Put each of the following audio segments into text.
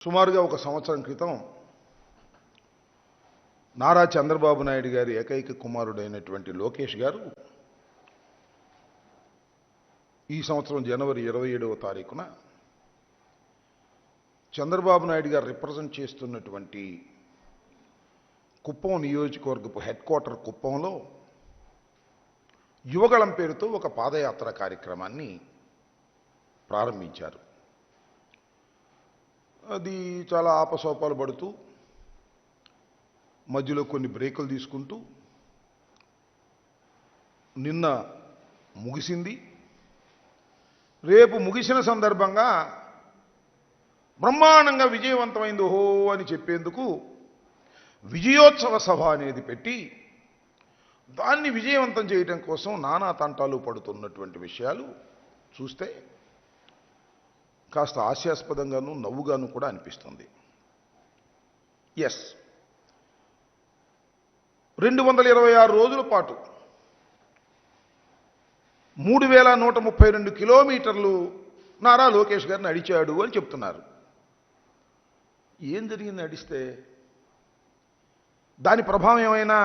సుమారుగా ఒక సంవత్సరం క్రితం నారా చంద్రబాబు నాయుడు గారి ఏకైక కుమారుడైనటువంటి లోకేష్ గారు ఈ సంవత్సరం జనవరి 27వ తారీఖున చంద్రబాబు నాయుడు గారు రిప్రజెంట్ చేస్తున్నటువంటి కుప్పం నియోజకవర్గపు హెడ్ క్వార్టర్ కుప్పంలో యువగళం పేరుతో ఒక పాదయాత్ర కార్యక్రమాన్ని ప్రారంభించారు. అది చాలా ఆపసోపాలు పడుతూ మధ్యలో కొన్ని బ్రేకులు తీసుకుంటూ నిన్న ముగిసింది. రేపు ముగిసిన సందర్భంగా బ్రహ్మాండంగా విజయవంతమైంది ఓహో అని చెప్పేందుకు విజయోత్సవ సభ అనేది పెట్టి దాన్ని విజయవంతం చేయడం కోసం నానా తంటాలు పడుతున్నటువంటి విషయాలు చూస్తే కాస్త హాస్యాస్పదంగాను నవ్వుగాను కూడా అనిపిస్తుంది. ఎస్, 226 రోజుల పాటు 3132 కిలోమీటర్లు నారా లోకేష్ గారు నడిచాడు అని చెప్తున్నారు. ఏం జరిగింది నడిస్తే? దాని ప్రభావం ఏమైనా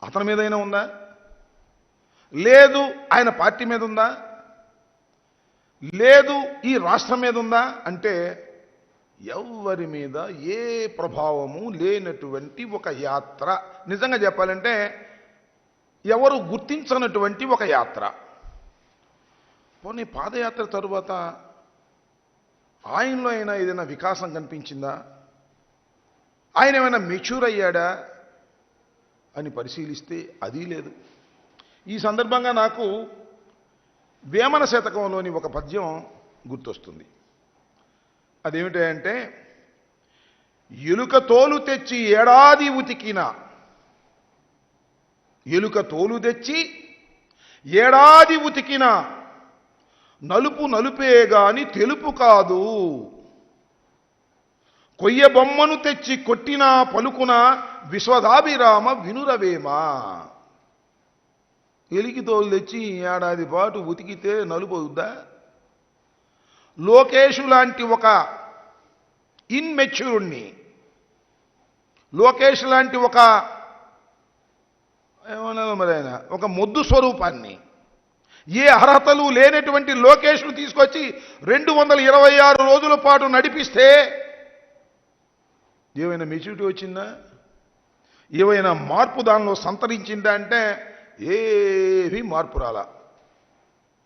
అతని మీదైనా ఉందా? లేదు ఆయన పార్టీ మీద ఉందా? లేదు ఈ రాష్ట్రం మీద ఉందా? అంటే ఎవరి మీద ఏ ప్రభావము లేనటువంటి ఒక యాత్ర. నిజంగా చెప్పాలంటే ఎవరు గుర్తించనటువంటి ఒక యాత్ర. పోనీ పాదయాత్ర తరువాత ఆయనలో అయినా ఏదైనా వికాసం కనిపించిందా? ఆయన ఏమైనా మెచ్యూర్ అయ్యాడా అని పరిశీలిస్తే అది లేదు. ఈ సందర్భంగా నాకు వేమన శతకంలోని ఒక పద్యం గుర్తొస్తుంది. అదేమిటంటే, ఎలుక తోలు తెచ్చి ఏడాది ఉతికిన, ఎలుక తోలు తెచ్చి ఏడాది ఉతికిన నలుపు నలుపే గాని తెలుపు కాదు, కొయ్య బొమ్మను తెచ్చి కొట్టినా పలుకున విశ్వదాభిరామ వినురవేమా. ఎలికి తోలు తెచ్చి ఏడాది పాటు ఉతికితే నలుపు అవుద్దా? లోకేషు లాంటి ఒక ఇన్మెచ్యూర్డ్ని, లోకేష్ లాంటి ఒక ఏమన్నా మరి ఆయన ఒక మొద్దు స్వరూపాన్ని, ఏ అర్హతలు లేనటువంటి లోకేష్ను తీసుకొచ్చి 226 రోజుల పాటు నడిపిస్తే ఏమైనా మెచ్యూరిటీ వచ్చిందా? ఏమైనా మార్పు దానిలో సంతరించిందా? అంటే ఏమీ మార్పు రాలా.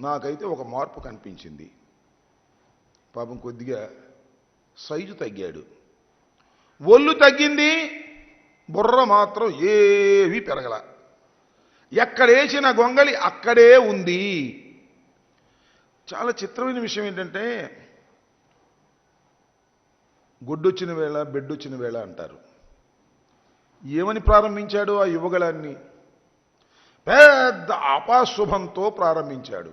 నాకైతే ఒక మార్పు కనిపించింది. పాపం కొద్దిగా సైజు తగ్గాడు, ఒళ్ళు తగ్గింది, బుర్ర మాత్రం ఏమీ పెరగల. ఎక్కడేసిన గొంగళి అక్కడే ఉంది. చాలా చిత్రమైన విషయం ఏంటంటే, గొడ్డొచ్చిన వేళ బెడ్డొచ్చిన వేళ అంటారు. ఏమని ప్రారంభించాడు ఆ యువగళాన్ని? పెద్ద అపాశుభంతో ప్రారంభించాడు.